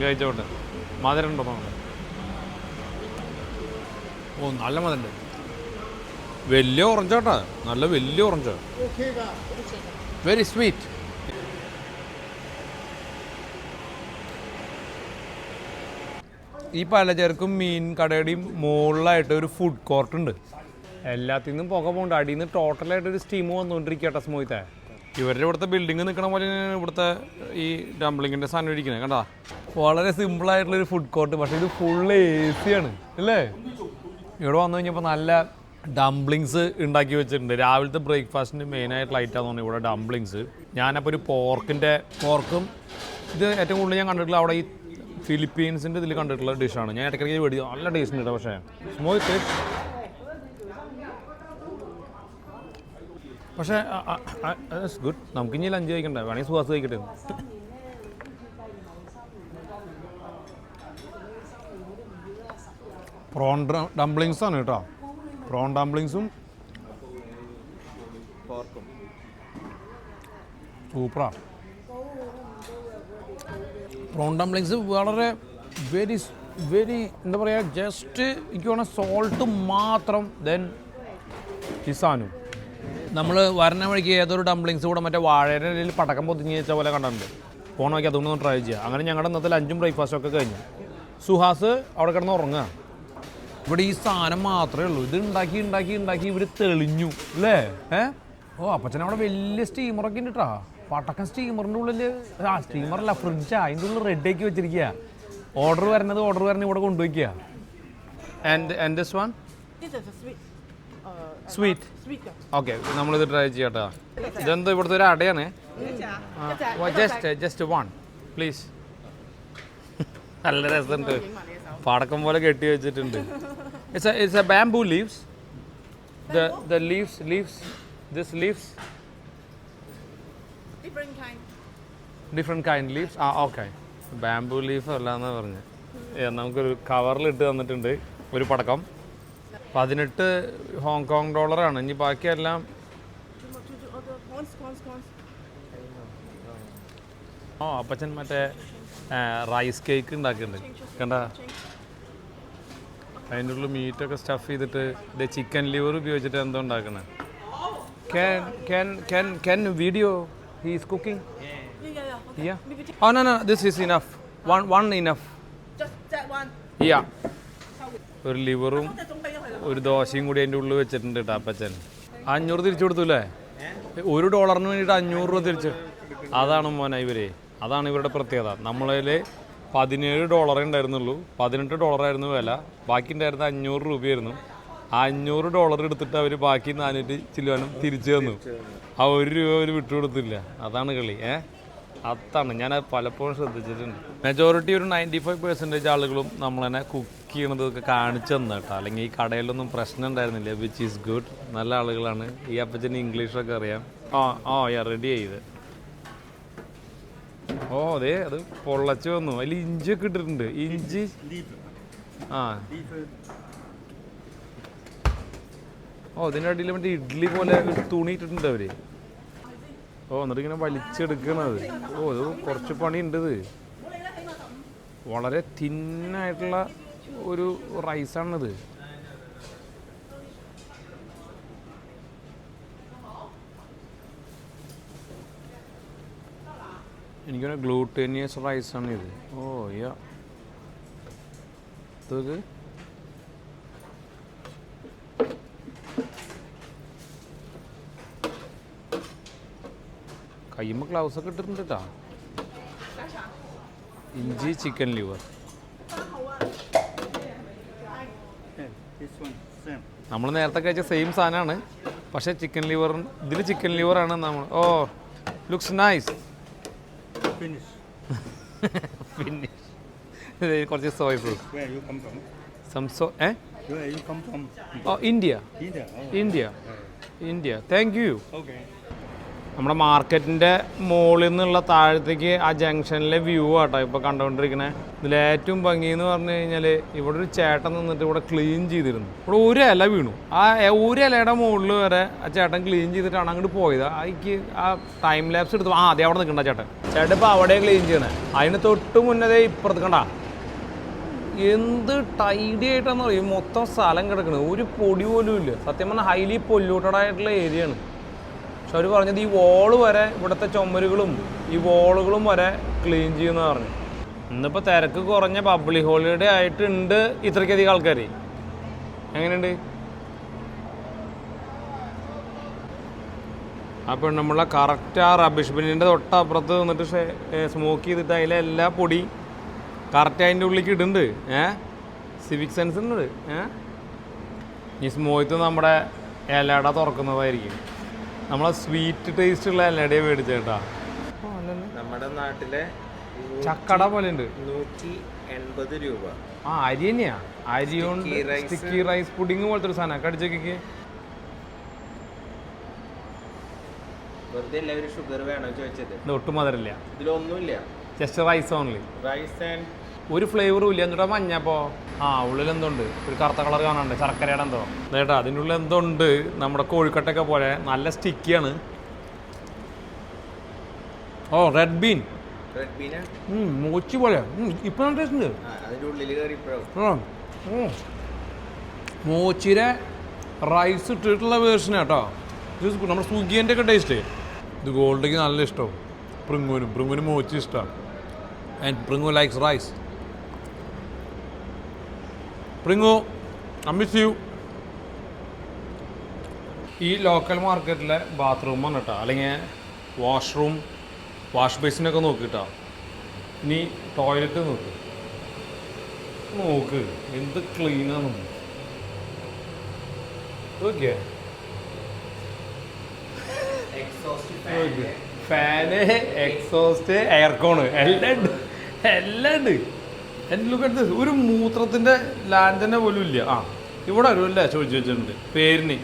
കഴിച്ചോട്ടെ, മധുരം ഉണ്ടോ നോക്കാം. ഓ നല്ല മധുരണ്ട്. വലിയ ഓറഞ്ചാട്ടാ, നല്ല വലിയ ഓറഞ്ചാണ്. Very sweet. ഈ പലചരക്കും മീൻ കടയുടെയും മുകളിലായിട്ട് ഒരു ഫുഡ് കോർട്ട് ഉണ്ട്. എല്ലാത്തിൽ നിന്നും പുക പോകുന്നുണ്ട്. അടിയിൽ നിന്ന് ടോട്ടലായിട്ടൊരു സ്റ്റീം വന്നുകൊണ്ടിരിക്കട്ടെ സ്മോയിത്തെ. ഇവരുടെ ഇവിടുത്തെ ബിൽഡിങ് നിൽക്കണ പോലെ ഇവിടുത്തെ ഈ ഡംപ്ലിങ്ങിൻ്റെ സാധനം ഇരിക്കുന്നത് കണ്ടാ. വളരെ സിമ്പിളായിട്ടുള്ളൊരു ഫുഡ് കോർട്ട്, പക്ഷേ ഇത് ഫുള്ള് AC ആണ് അല്ലേ. ഇവിടെ വന്നു കഴിഞ്ഞപ്പോൾ നല്ല ഡംപ്ലിങ്സ് ഉണ്ടാക്കി വെച്ചിട്ടുണ്ട്. രാവിലത്തെ ബ്രേക്ക്ഫാസ്റ്റിന് മെയിനായിട്ടുള്ള ഐറ്റമാണെന്ന് തോന്നുന്നു ഇവിടെ ഡംപ്ലിങ്സ്. ഞാനപ്പോൾ ഒരു പോർക്കും ഇത് ഏറ്റവും കൂടുതൽ ഞാൻ കണ്ടിട്ടുള്ള അവിടെ ഈ ഫിലിപ്പീൻസിൻ്റെ ഇതിൽ കണ്ടിട്ടുള്ള ഡിഷാണ്. ഞാൻ ഇടയ്ക്കിടയ്ക്ക് മേടിക്കും, നല്ല ടേസ്റ്റ് ഉണ്ട്. പക്ഷേ സ്മോക്ക് പക്ഷേ ഗുഡ്. നമുക്ക് ഇനി ലഞ്ച് കഴിക്കണ്ടേ, വേണമെങ്കിൽ സുഹാസ് കഴിക്കട്ടെ. പ്രോൺ ഡംപ്ലിങ്സ് ആണ് കേട്ടോ. പ്രോൺ ഡംപ്ലിങ്സും സൂപ്പറാണ്. പ്രോൺ ഡംപ്ലിങ്സ് വളരെ വെരി എന്താ പറയുക, ജസ്റ്റ് എനിക്ക് വേണം സോൾട്ട് മാത്രം. ദെൻ ഈ സാധനം നമ്മൾ വരണ വഴിക്ക് ഏതൊരു ഡംപ്ലിങ്സ് കൂടെ മറ്റേ വാഴയുടെ ഇടയിൽ പടക്കം പൊതിഞ്ഞ് വെച്ച പോലെ കണ്ടിട്ടുണ്ട്. പോണ വയ്ക്ക് അതുകൊണ്ടൊന്ന് ട്രൈ ചെയ്യുക. അങ്ങനെ ഞങ്ങളുടെ ഇന്നത്തെ ലഞ്ചും ബ്രേക്ക്ഫാസ്റ്റും ഒക്കെ കഴിഞ്ഞു. സുഹാസ് അവിടെ കിടന്ന് ഉറങ്ങുക. ഇവിടെ ഈ സാധനം മാത്രമേ ഉള്ളൂ. ഇത് ഉണ്ടാക്കി ഇവർ തെളിഞ്ഞു അല്ലേ. ഓ അപ്പച്ചൻ അവിടെ വലിയ സ്റ്റീമറൊക്കെ ഉണ്ട് കേട്ടോ. പടക്കം സ്റ്റീമറിൻ്റെ ഉള്ളിൽ, സ്റ്റീമറല്ല ഫ്രിഡ്ജാ, അതിൻ്റെ ഉള്ളിൽ റെഡിയാക്കി വെച്ചിരിക്കുക. ഓർഡർ വരണ ഇവിടെ കൊണ്ടുവയ്ക്കുക. And this one
This is a sweet.
Sweet.
Sweet.
Okay നമ്മളിത് ട്രൈ ചെയ്യട്ടോ. ഇതെന്താ ഇവിടുത്തെ ഒരു അടയാണ്? Just one please. നല്ല രസമുണ്ട്, പടക്കം പോലെ കെട്ടി വെച്ചിട്ടുണ്ട്. It's a bamboo leaves. The leaves. This leaves. Different kind leaves. Okay. Bamboo leaf അല്ലാന്ന് പറഞ്ഞു. നമുക്കൊരു കവറിലിട്ട് തന്നിട്ടുണ്ട് ഒരു പടക്കം. 18 ഹോങ്കോങ് ഡോളറാണ്. ഇനി ബാക്കിയെല്ലാം അപ്പച്ചൻ മറ്റേ റൈസ് കേക്ക് ഉണ്ടാക്കുന്നുണ്ട് കണ്ട. അതിൻ്റെ ഉള്ളിൽ മീറ്റൊക്കെ സ്റ്റഫ് ചെയ്തിട്ട് ഇത് ചിക്കൻ ലിവർ ഉപയോഗിച്ചിട്ട് എന്തോ ഉണ്ടാക്കണേ. Can video he is cooking? Yeah. Oh no, this is enough. One enough.
Just that one.
Yeah. ഒരു ലിവറും ഒരു ദോശയും കൂടി അതിൻ്റെ ഉള്ളിൽ വെച്ചിട്ടുണ്ട് കേട്ടോ അപ്പച്ചൻ. 500 തിരിച്ചു കൊടുത്തു അല്ലേ? $1 വേണ്ടിയിട്ട് 500 രൂപ തിരിച്ചു. അതാണ് മോനെ ഇവര്, അതാണ് ഇവരുടെ പ്രത്യേകത. നമ്മളതിൽ $17 ഉണ്ടായിരുന്നുള്ളൂ, $18 ആയിരുന്നു വില, ബാക്കി ഉണ്ടായിരുന്ന 500 രൂപയായിരുന്നു. ആ $500 എടുത്തിട്ട് അവർ ബാക്കി 400 ചില്ലുവാനും തിരിച്ചു തന്നു. ആ $1 അവർ വിട്ടുകൊടുത്തില്ല. അതാണ് കളി. അതാണ് ഞാൻ പലപ്പോഴും ശ്രദ്ധിച്ചിട്ടുണ്ട്. മെജോറിറ്റി ഒരു 95% ആളുകളും നമ്മൾ തന്നെ കുക്ക് ചെയ്യണതൊക്കെ കാണിച്ചു തന്നെ കേട്ടോ. അല്ലെങ്കിൽ ഈ കടയിലൊന്നും പ്രശ്നം ഉണ്ടായിരുന്നില്ല. Which is good. നല്ല ആളുകളാണ്. ഈ അപ്പച്ചന് ഇംഗ്ലീഷൊക്കെ അറിയാം. റെഡി ചെയ്ത്. അതെ, അത് പൊള്ളച്ച് വന്നു. അതിൽ ഇഞ്ചിയൊക്കെ ഇട്ടിട്ടുണ്ട്. ഇഞ്ചി ഇതിൻ്റെ അടിയിൽ മറ്റേ ഇഡ്ഡലി പോലെ തുണി ഇട്ടിട്ടുണ്ട് അവര്. എന്നിട്ട് ഇങ്ങനെ വലിച്ചെടുക്കണത്. ഇത് കുറച്ച് പണിയുണ്ട്. ഇത് വളരെ തിന്നായിട്ടുള്ള ഒരു റൈസാണിത്. എനിക്കൊരു ഗ്ലൂട്ടേനിയസ് റൈസാണ് ഇത്. ഇത് കയ്യുമ്പോൾ ഗ്ലൗസ് ഒക്കെ ഇട്ടിട്ടുണ്ട് കേട്ടോ. ഇഞ്ചി ചിക്കൻ ലിവർ. നമ്മൾ നേരത്തെ കഴിച്ച സെയിം സാധനമാണ്, പക്ഷേ ചിക്കൻ ലിവർ ഇതിൽ ചിക്കൻ ലിവറാണ് നമ്മൾ. Looks nice. ഫിനിഷ്. കുറച്ച് soya sauce. India. Thank you. നമ്മുടെ മാർക്കറ്റിൻ്റെ മുകളിൽ നിന്നുള്ള താഴത്തേക്ക് ആ ജംഗ്ഷനിലെ വ്യൂ ആട്ടോ ഇപ്പോൾ കണ്ടുകൊണ്ടിരിക്കണേ. ഇതിലേറ്റവും ഭംഗി എന്ന് പറഞ്ഞു കഴിഞ്ഞാൽ ഇവിടെ ഒരു ചേട്ടൻ നിന്നിട്ട് ഇവിടെ ക്ലീൻ ചെയ്തിരുന്നു. ഇവിടെ ഒരു ഇല വീണു. ആ ഒരു ഇലയുടെ മുകളിൽ വരെ ആ ചേട്ടൻ ക്ലീൻ ചെയ്തിട്ടാണ് അങ്ങോട്ട് പോയത്. എനിക്ക് ആ ടൈം ലാപ്സ് എടുത്തു. അതെ, അവിടെ നിൽക്കണ്ട ചേട്ടൻ. ചേട്ടൻ ഇപ്പോൾ അവിടെ ക്ലീൻ ചെയ്യണേ. അതിന് തൊട്ട് മുന്നേ ഇപ്പുറത്ത് കണ്ട എന്ത് ടൈഡി ആയിട്ടാന്ന് പറയും. മൊത്തം സ്ഥലം കിടക്കണത്, ഒരു പൊടി പോലും ഇല്ല. സത്യം പറഞ്ഞാൽ ഹൈലി പൊല്യൂട്ടഡ് ആയിട്ടുള്ള ഏരിയയാണ്. പക്ഷെ അവർ പറഞ്ഞത് ഈ വോള് വരെ, ഇവിടുത്തെ ചുമരുകളും ഈ വോളുകളും വരെ ക്ലീൻ ചെയ്യുമെന്ന് പറഞ്ഞു. ഇന്നിപ്പോൾ തിരക്ക് കുറഞ്ഞ പബ്ലിക് ഹോളിഡേ ആയിട്ടുണ്ട് ഇത്രയ്ക്കധികം ആൾക്കാർ. എങ്ങനെയുണ്ട്? അപ്പോൾ നമ്മളെ കറക്റ്റ് ആ റബിഷ് ബിന്നിൻ്റെ തൊട്ടപ്പുറത്ത് നിന്നിട്ട് സ്മോക്ക് ചെയ്തിട്ട് അതിലെ എല്ലാ പൊടി കറക്റ്റ് അതിൻ്റെ ഉള്ളിലേക്ക് ഇടുന്നുണ്ട്. സിവിക് സെൻസ് ഉണ്ട്. ഈ സ്മോത്ത് നമ്മുടെ ഇലട തുറക്കുന്നതായിരിക്കും. നമ്മളെ സ്വീറ്റ് ടേസ്റ്റ് ഉള്ള ഇലടയെ മേടിച്ചേട്ടാ.
നമ്മുടെ നാട്ടിലെ
ചക്കട പോലെ ഉണ്ട്.
180 രൂപ.
അരി തന്നെയാ. അരി കൊണ്ട് സ്റ്റിക്കി റൈസ് പുഡിങ് പോലത്തെ ഒരു സാധനം കടിച്ചേക്ക്.
വെറുതെ എല്ലാവരും ഷുഗർ വേണോ ചോദിച്ചത്.
ഇത് ഒട്ടും മധുരമില്ല,
ഇതിലൊന്നുമില്ല.
Just rice only.
Rice and
ഒരു ഫ്ലേവറും ഇല്ല. എന്നിട്ടാ മഞ്ഞപ്പോ ഉള്ളിൽ എന്തുണ്ട്, ഒരു കറുത്ത കളർ കാണാണ്ട്, ശർക്കരയുടെ എന്തോ നേട്ടാ. അതിൻ്റെ ഉള്ളിൽ എന്തുണ്ട്, നമ്മുടെ കോഴിക്കട്ടൊക്കെ പോലെ നല്ല സ്റ്റിക്കിയാണ്. Red been. മോച്ചി പോലെ ഇപ്പൊ ടേസ്റ്റ് ഉണ്ട്. മോച്ചിയുടെ റൈസ് ഇട്ടിട്ടുള്ള വേർഷൻ കേട്ടോ. ഇത് നമ്മുടെ സ്വിഗ്ഗിൻ്റെ ഒക്കെ ടേസ്റ്റ്. ഇത് ഗോൾഡിക്ക് നല്ല ഇഷ്ടവും. പ്രിങ്ങുവിനും മോച്ചി ഇഷ്ടമാണ്. And Pringu likes rice. Pringu, I miss you. ഈ ലോക്കൽ മാർക്കറ്റിലെ ബാത്റൂമാണ് കേട്ടോ, അല്ലെങ്കിൽ വാഷ്റൂം, വാഷ് ബേസിനൊക്കെ നോക്കിട്ടോ. ഇനി ടോയ്ലറ്റ് നോക്ക് എന്ത് ക്ലീനാണ്. ഓക്കെ
എക്സോസ്റ്റ്
ഫാന് എക്സോസ്റ്റ് എയർകോണ് എല്ലാം ഉണ്ട് എൻ്റെ ഒരു മൂത്രത്തിൻ്റെ ലാഞ്ചന പോലും ഇല്ല. ആ ഇവിടെ ഒരു ചോദിച്ചു വെച്ചിട്ടുണ്ട് പേരിന്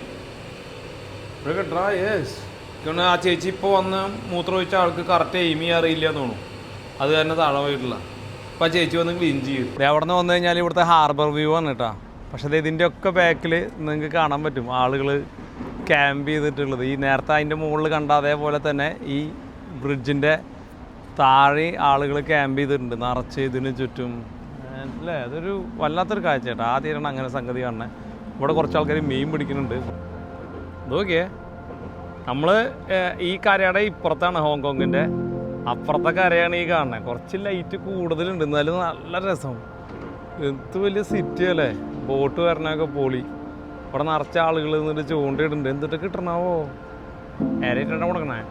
ഇവിടെ കേട്ടാ. യെസ് കാരണം ആ ചേച്ചി ഇപ്പോൾ വന്ന് മൂത്രം ഒഴിച്ച ആൾക്ക് കറക്റ്റ് എയിമി അറിയില്ല എന്ന് തോന്നുന്നു, അത് തന്നെ താഴെ പോയിട്ടില്ല. അപ്പോൾ ആ ചേച്ചി വന്ന് ക്ലീൻ ചെയ്യും. അവിടെ നിന്ന് വന്നു കഴിഞ്ഞാൽ ഇവിടുത്തെ ഹാർബർ വ്യൂ ആണ് കേട്ടോ. പക്ഷേ അത് ഇതിൻ്റെ ഒക്കെ ബാക്കിൽ നിങ്ങൾക്ക് കാണാൻ പറ്റും ആളുകൾ ക്യാമ്പ് ചെയ്തിട്ടുള്ളത്. ഈ നേരത്തെ അതിൻ്റെ മുകളിൽ കണ്ട അതേപോലെ തന്നെ ഈ ബ്രിഡ്ജിൻ്റെ താഴെ ആളുകൾ ക്യാമ്പ് ചെയ്തിട്ടുണ്ട് നിറച്ച് ഇതിന് ചുറ്റും അല്ലേ. അതൊരു വല്ലാത്തൊരു കാഴ്ച കേട്ടോ. ആദ്യമായിട്ടാണ് അങ്ങനെ സംഗതി കാണുന്നത്. ഇവിടെ കുറച്ച് ആൾക്കാർ മീൻ പിടിക്കുന്നുണ്ട്. നോക്കിയേ, നമ്മൾ ഈ കരയുടെ ഇപ്പുറത്താണ് ഹോങ്കോങ്ങിൻ്റെ, അപ്പുറത്തെ കരയാണ് ഈ കാണുന്നത്. കുറച്ച് ലൈറ്റ് കൂടുതലുണ്ട്, എന്നാലും നല്ല രസം. എന്ത് വലിയ സിറ്റി അല്ലേ, ബോട്ട് വരണൊക്കെ പൊളി. ഇവിടെ നിറച്ച ആളുകൾ നിന്നിട്ട് ചൂണ്ടിയിട്ടുണ്ട്. എന്തിട്ട് കിട്ടണാവോ, നേരിട്ടാണ് കൊടുക്കണേ.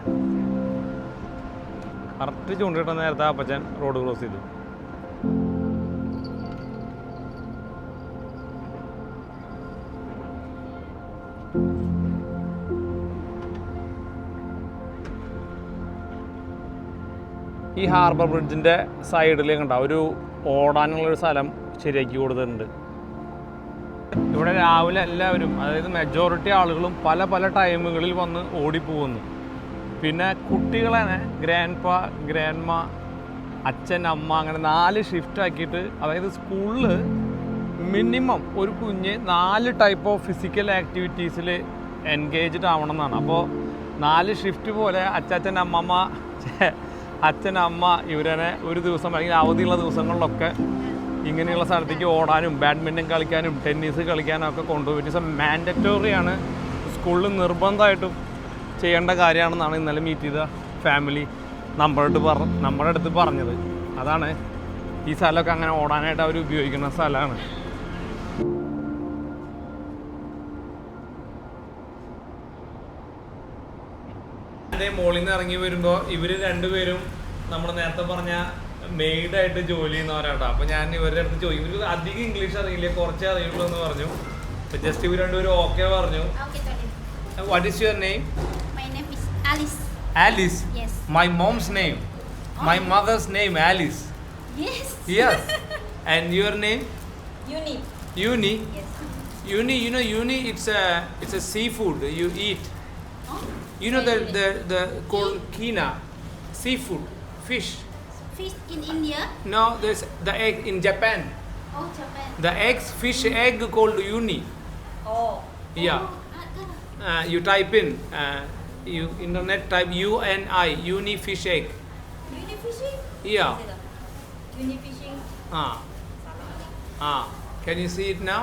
കറക്റ്റ് ചൂണ്ടിട്ട നേരത്തെ അപ്പച്ചൻ റോഡ് ക്രോസ് ചെയ്തു. ഈ ഹാർബർ ബ്രിഡ്ജിൻ്റെ സൈഡിൽ കണ്ട ഒരു ഓടാനുള്ളൊരു സ്ഥലം ശരിയാക്കി കൊടുത്തിട്ടുണ്ട്. ഇവിടെ രാവിലെ എല്ലാവരും, അതായത് മെജോറിറ്റി ആളുകളും പല പല ടൈമുകളിൽ വന്ന് ഓടിപ്പോകുന്നു. പിന്നെ കുട്ടികളെ ഗ്രാൻഡ് പാ, ഗ്രാൻഡ് മാ, അച്ഛൻ, അമ്മ, അങ്ങനെ 4 ഷിഫ്റ്റ് ആക്കിയിട്ട്, അതായത് സ്കൂളിൽ മിനിമം ഒരു കുഞ്ഞ് 4 ടൈപ്പ് ഓഫ് ഫിസിക്കൽ ആക്ടിവിറ്റീസിൽ എൻഗേജ്ഡ് ആവണം എന്നാണ്. അപ്പോൾ 4 ഷിഫ്റ്റ് പോലെ അച്ഛൻ, അമ്മമ്മ, അച്ഛൻ, അമ്മ ഇവരെ ഒരു ദിവസം അല്ലെങ്കിൽ അവധിയുള്ള ദിവസങ്ങളിലൊക്കെ ഇങ്ങനെയുള്ള സ്ഥലത്തേക്ക് ഓടാനും ബാഡ്മിൻ്റൺ കളിക്കാനും ടെന്നീസ് കളിക്കാനും ഒക്കെ കൊണ്ടുപോയി. ഇറ്റ്സ് എ മാൻഡറ്റോറി ആണ്, സ്കൂളിൽ നിർബന്ധമായിട്ടും ചെയ്യേണ്ട കാര്യമാണെന്നാണ് ഇന്നലെ മീറ്റ് ചെയ്ത ഫാമിലി നമ്മുടെ അടുത്ത് പറഞ്ഞത്. അതാണ് ഈ സ്ഥലമൊക്കെ അങ്ങനെ ഓടാനായിട്ട് അവർ ഉപയോഗിക്കുന്ന സ്ഥലമാണ്. മോളിൽ നിന്ന് ഇറങ്ങി വരുമ്പോൾ ഇവർ രണ്ടുപേരും നമ്മൾ നേരത്തെ പറഞ്ഞ മെയ്ഡായിട്ട് ജോലി ചെയ്യുന്നവരാട്ടോ. അപ്പോൾ ഞാൻ ഇവരുടെ അടുത്ത് ചോദിക്കും, ഇവർക്ക് അധികം ഇംഗ്ലീഷ് അറിയില്ല, കുറച്ചേ അറിയുള്ളൂ എന്ന് പറഞ്ഞു. അപ്പോൾ ജസ്റ്റ് ഇവർ രണ്ടുപേരും ഓക്കെ പറഞ്ഞു. What is your name?
My name is Alice.
Alice?
Yes.
My mom's name. My mother's name, Alice.
Yes.
Yes. And your name?
Uni.
Uni?
Yes.
Uni, uni, it's a seafood you eat.
Oh.
You know the called kina, seafood, fish.
Fish in India.
No, there's the egg in Japan.
Oh, Japan.
The fish egg called uni.
Oh.
Yeah.
Oh,
You type in, you internet type UNI, uni fish egg.
Uni fishing?
Yeah.
Uni fishing.
Can you see it now?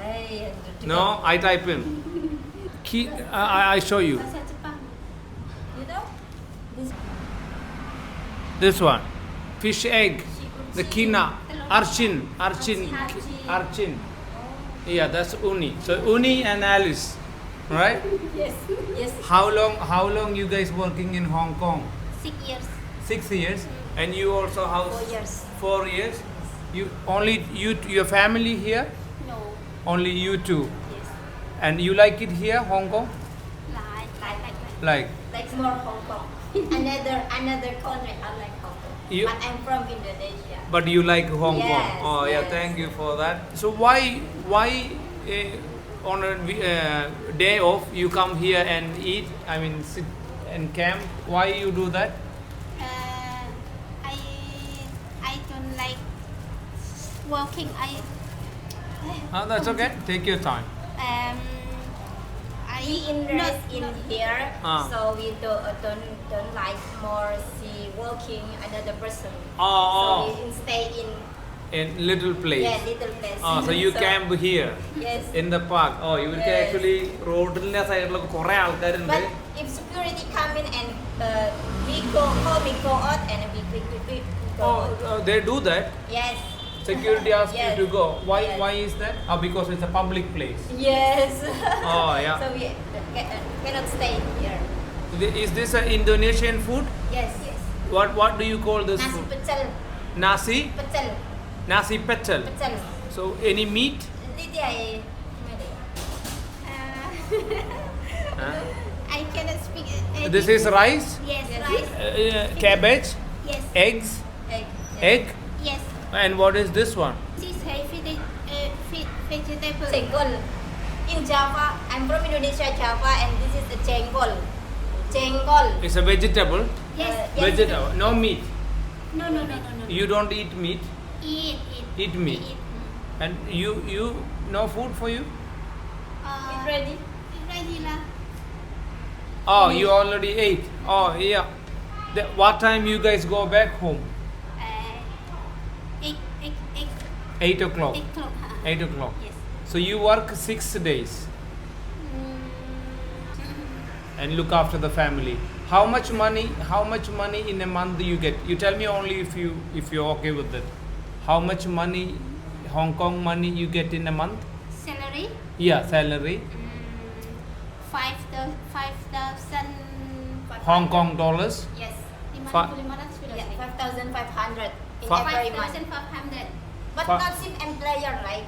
Hey.
No, I type in. I show you.
Bahasa Jepang. You know?
This one, fish egg, the kina, archin. Yeah, that's uni. So uni and Alice, right?
Yes. Yes.
How long you guys working in Hong Kong?
6 years.
6 years. And you also how?
4 years.
4 years. You only your family here?
No.
Only you two.
Yes.
And you like it here, Hong Kong? Like.
Like more Hong Kong. Another country unlike Hong Kong. But I'm from Indonesia.
But you like Hong Kong?
Yes,
Oh yeah,
yes.
thank you for that. So why on a day off you come here and eat? I mean, sit and camp. Why you do that?
I don't like walking.
That's okay. Take your time.
We invest in here,
So
we don't like more see walking another person.
Oh.
So we stay
In little place.
little place.
So you camp here
Yes.
in the park. Oh, ഇവർക്ക്
Yes.
actually റോഡിന്റെ സൈഡിലൊക്കെ കുറെ ആൾക്കാരുണ്ട്.
But if security come in and we go out and we go out.
They do that.
Yes.
Security asks
Yes.
you to go. Why?
Yes.
Why is that? Because it's a public place.
Yes.
Oh, yeah.
So we cannot stay here.
Is this an Indonesian food?
Yes.
What do you call this
Nasi
food?
pecel.
Nasi?
Pecel.
Nasi pecel.
Pecel.
So any meat?
Hindi ay. I cannot speak.
This is rice,
Yes, rice.
cabbage,
Yes.
eggs,
Egg.
egg,
Yes.
and what is this one?
This is vegetable.
Jengkol. In Java, I'm from Indonesia, Java, and this is a jengkol. Jengkol.
It's a vegetable.
Yes.
Yes.
Vegetable, no meat.
No.
You don't eat meat.
Eat.
Eat meat. And you no food for you?
It's ready.
Ready lah.
Oh, you already ate. Oh, yeah. What time you guys go back home?
Egg.
8 o'clock.
8 o'clock.
8 o'clock.
Yes.
So you work 6 days and look after the family. How much money in a month you get? You tell me only if you're okay with it. How much money, Hong Kong money you get in a month?
Salary.
Yeah, salary.
5,000.
Hong Kong dollars.
Yes.
5,500 sudah.
Yeah, 5,500 in
Fa-
every month.
5,500.
But
Fa-
not same employer, right?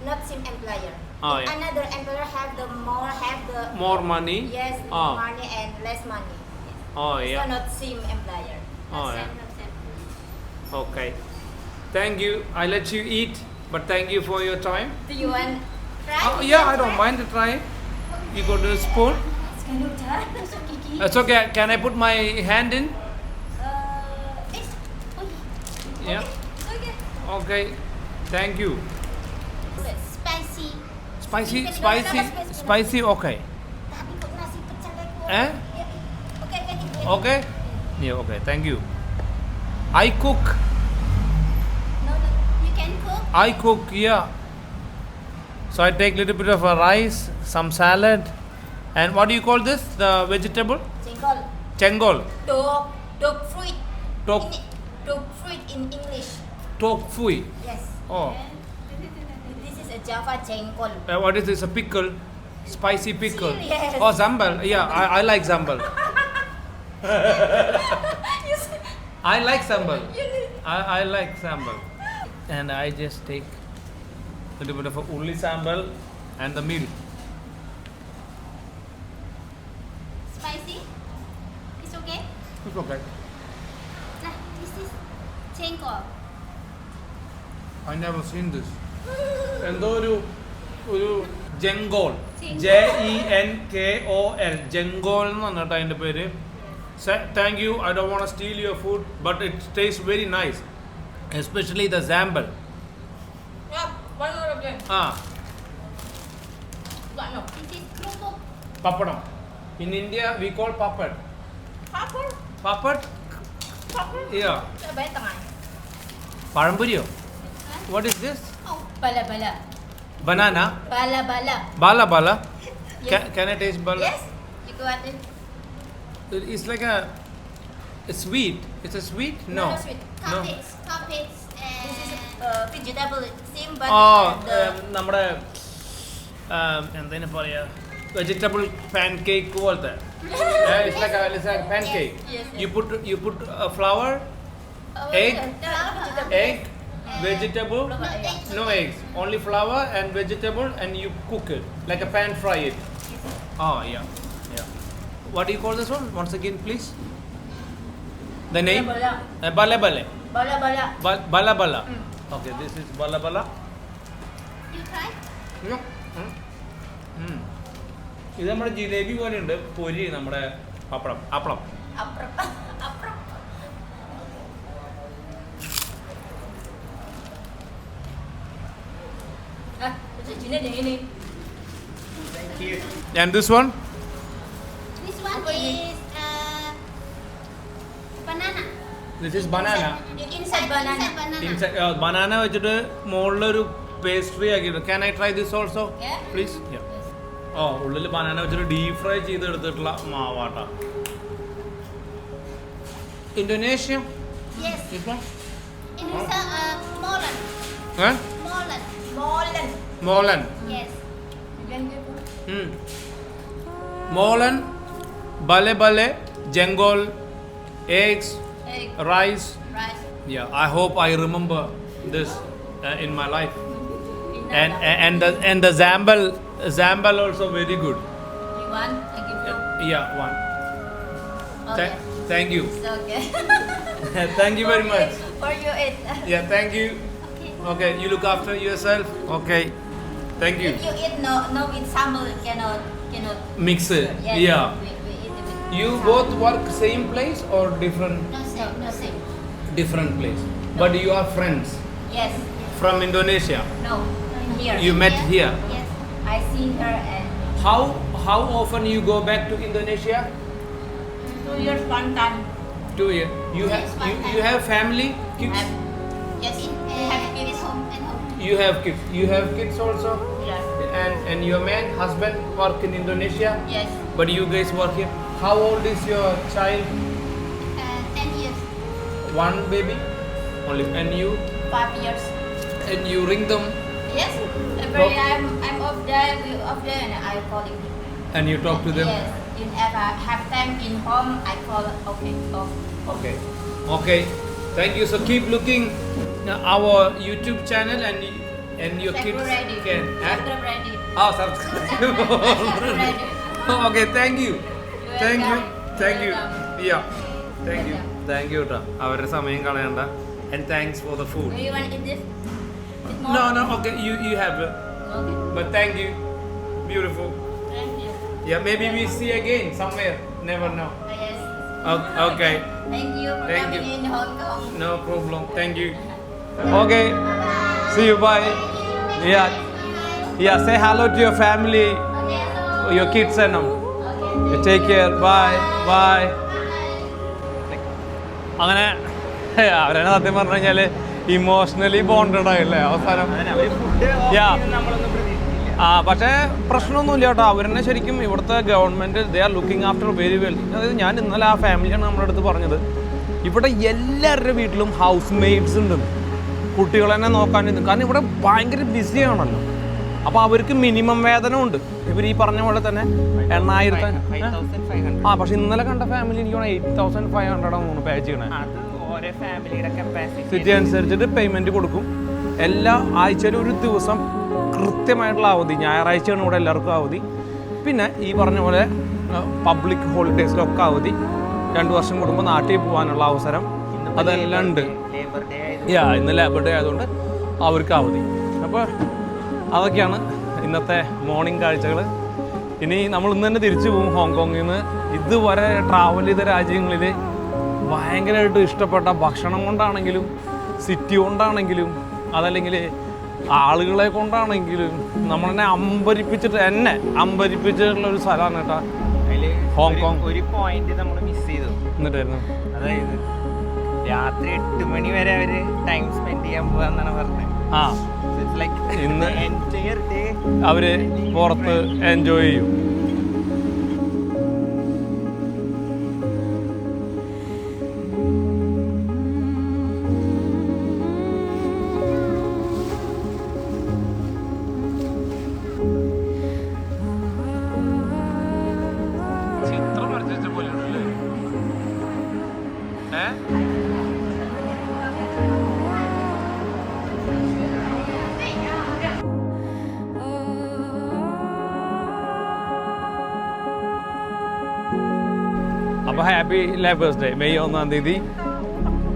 Not same employer.
Oh,
If
yeah.
another employer have the
More money.
yes,
Ah.
more money and less money. Yes.
Oh
So
yeah.
not same employer.
Oh
Not
yeah.
same, not same.
Okay. Thank you. I let you eat, but thank you for your time.
Do you want try?
Oh, yeah, I don't mind to try. You got the spoon. It's okay. Can I put my hand in? Yeah.
Okay.
Okay. Thank you.
Spicy.
Spicy,
Chicken
spicy,
donuts,
spicy. Okay.
Tapi kok nasi pecel kayak gua?
Eh?
Ya, oke, can you get it?
Okay. Yeah. Okay. Thank you. I cook.
No.
You can cook.
I cook. Yeah. So I take little bit of a rice, some salad, and what do you call this? The vegetable?
Jengkol.
Chengol.
Dog fruit.
Dog-
Dog fruit in English.
Tok fui.
Yes.
Oh.
This is a Java jengkol.
What is this? A pickle? Spicy pickle.
Serious?
Oh, zambal. Yeah, I like zambal. I like sambal. I like sambal. And I just take a little bit of a uli sambal and the meal.
Spicy. It's okay.
It's okay.
Nah, this is jengkol.
I never seen this. എന്തോ ഒരു ജെങ്കോൾ JENKOL ജെങ്കോൾ എന്ന് പറഞ്ഞിട്ട് അതിൻ്റെ പേര്. Thank you. I don't want steal your food but it taste very nice, especially the sambal.
Yeah, one more again.
ആ
No.
This is kerupuk.
Pappadam. In India we call papad.
Papur.
Papad.
Papur.
Yeah.
Coba bayar tengah.
പഴംപൊരിയോ? What is this?
Bala-bala.
Banana.
Bala-bala.
ബാല ബാല.
Yes.
Can I taste bala?
Yes. You go at it.
It's like a sweet. It's a sweet? No.
No, sweet.
No.
Cabbage
This is
and
vegetable. Same but the
നമ്മുടെ എന്തിനു പറയാ, വെജിറ്റബിൾ പാൻ കേക്ക് പോലത്തെ. It's like a pancake.
Yes, yes.
You put flour, egg,
vegetable.
egg, vegetable. No eggs, only flour and vegetable, and you cook it like a pan fry it. Oh yeah. What do you call this one? Once again, please. The name?
Bala-bala.
Bala bala.
Bala-bala.
Bala bala. Okay, this is bala bala.
you try.
Yeah. ഇത് നമ്മുടെ ജിലേബി പോലെ ഉണ്ട്. പൊരി നമ്മുടെ പപ്പടം അപ്പളം.
Aprap. Aprap. Ah, itu jenis yang ini.
And this one?
This one
Apa ini?
is banana.
This is banana.
Inside banana.
Inside banana.
Banana വെച്ചിട്ട് മുകളിലൊരു പേസ്ട്രി ആക്കിയിട്ട്. Can I try this also?
Yeah.
Please? Yeah. ഓ, ഉള്ളിൽ ബനാന വെച്ചിട്ട് ഡീപ് ഫ്രൈ ചെയ്തെടുത്തിട്ടുള്ള മാവാട്ട. Indonesia?
Yes.
This one?
Indonesia molen.
Eh?
Molen.
Molen.
മോലൻ.
Yes.
മോലൻ, bale bale, jengol, eggs,
Egg.
rice.
Rice.
Yeah, I hope I remember this in my life. And the zambal also very good.
want? I give you.
Yeah, one.
Okay.
Thank you.
It's okay.
Thank you very much.
For you eat.
Yeah, thank you.
Okay.
Okay, you look after yourself. Okay. Thank you.
If you eat no with sambal cannot.
Mix it.
Yes,
Yeah.
We eat it with
You
sambal.
both work same place or different
No same.
different place? But you are friends
Yes.
from Indonesia.
No. Here.
You met here.
Yes. I see her and
How often you go back to Indonesia?
2 years one time.
2 years. You have family, kids.
Yes. We have kids home and home.
You have kids. You have kids also.
Yes.
And your husband work in Indonesia.
Yes.
But you guys work here. How old is your child?
10 years.
One baby only. And you
5 years.
ring them
Yes. Every I'm off there. We off there and I calling him.
and you talk to them.
Yes. If I have time in home, I call. Okay. Off.
Okay. Thank you. So keep looking our YouTube channel and your kids
Ready.
can.
Subscribe ready.
Oh, subscribe.
Subscribe ready.
Okay. Thank you. Thank you.
welcome.
Yeah. Thank you. അവരുടെ സമയം കളയണ്ട. And thanks for the food.
Do you want to eat this? Eat more?
No. Okay. You have it.
Okay.
But thank you. Beautiful.
Thank you.
Yeah. Maybe we see again somewhere. Never know.
Yes.
Okay.
Thank you for
Thank
coming
you.
in Hong Kong.
No problem. Thank you.
Okay. See you. Bye. Yeah. Say hello to your family,
Okay. So.
your kids and them.
Okay.
Take care. Bye. അങ്ങനെ അവരെന്നെ സത്യം പറഞ്ഞു കഴിഞ്ഞാൽ ഇമോഷണലി ബോണ്ടഡ് ആയില്ലേ അവസാനം. Yeah. പക്ഷേ പ്രശ്നമൊന്നുമില്ല കേട്ടോ. അവരെന്നെ ശരിക്കും ഇവിടുത്തെ government they are looking after very well. അതായത് ഞാൻ ഇന്നലെ ആ ഫാമിലിയാണ് നമ്മുടെ അടുത്ത് പറഞ്ഞത്, ഇവിടെ എല്ലാവരുടെ വീട്ടിലും ഹൗസ് മെയ്ഡ്സ് ഉണ്ട്, കുട്ടികളെ തന്നെ നോക്കാൻ. കാരണം ഇവിടെ ഭയങ്കര ബിസിയാണല്ലോ. അപ്പോൾ അവർക്ക് മിനിമം വേതനമുണ്ട്. ഇവർ ഈ പറഞ്ഞ പോലെ തന്നെ 8,500. പക്ഷെ ഇന്നലെ കണ്ട ഫാമിലി എനിക്ക് 8,500 പേ ചെയ്യണേ. സിറ്റി അനുസരിച്ചിട്ട് പേയ്മെൻറ്റ് കൊടുക്കും. എല്ലാ ആഴ്ചയിലും ഒരു ദിവസം കൃത്യമായിട്ടുള്ള അവധി. ഞായറാഴ്ചയാണ് ഇവിടെ എല്ലാവർക്കും അവധി. പിന്നെ ഈ പറഞ്ഞ പോലെ പബ്ലിക് ഹോളിഡേയ്സിലൊക്കെ അവധി. 2 വർഷം കൂടുമ്പോൾ നാട്ടിൽ പോകാനുള്ള അവസരം അതെല്ലാം ഉണ്ട്. ഇന്ന് ലേബർ ഡേ ആയതുകൊണ്ട് അവർക്ക് അവധി. അപ്പോൾ അതൊക്കെയാണ് ഇന്നത്തെ മോർണിംഗ് കാഴ്ചകൾ. ഇനി നമ്മൾ ഇന്ന് തന്നെ തിരിച്ചു പോകും ഹോങ്കോങ്ങിൽ നിന്ന്. ഇതുവരെ ട്രാവൽ ചെയ്ത രാജ്യങ്ങളിൽ ഭയങ്കരമായിട്ട് ഇഷ്ടപ്പെട്ട ഭക്ഷണം കൊണ്ടാണെങ്കിലും സിറ്റി കൊണ്ടാണെങ്കിലും അതല്ലെങ്കിൽ ആളുകളെ കൊണ്ടാണെങ്കിലും നമ്മളെന്നെ അമ്പരിപ്പിച്ചിട്ടുള്ള ഒരു സ്ഥലമാണ് കേട്ടോ ഹോങ്കോങ്.
ഒരു പോയിന്റ് നമ്മൾ മിസ് ചെയ്തു.
എന്നിട്ടായിരുന്നു
അതായത് രാത്രി 8 മണി വരെ അവര് ടൈം സ്പെൻഡ് ചെയ്യാൻ പോവാന്നാണ് പറഞ്ഞത്.
ഇന്ന് അവര് പുറത്ത് എൻജോയ് ചെയ്യും. ചിത്രം വരച്ച പോലെ ഉണ്ടല്ലേ. അപ്പോൾ ഹാപ്പി ലേബേഴ്സ് ഡേ. മെയ് 1-ാം തീയതി.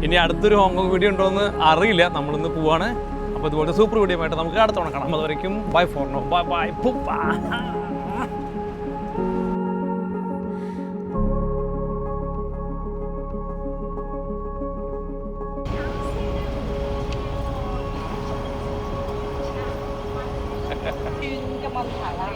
ഇനി അടുത്തൊരു ഹോങ്കോങ് വീഡിയോ ഉണ്ടോ എന്ന് അറിയില്ല. നമ്മളിന്ന് പോവാണ്. അപ്പോൾ ഇതുപോലത്തെ സൂപ്പർ വീഡിയോ ആയിട്ട് നമുക്ക് അടുത്ത തവണ കാണാം. അതുവരയ്ക്കും bye for now. Bye.
Chuyên cho mong thả lại.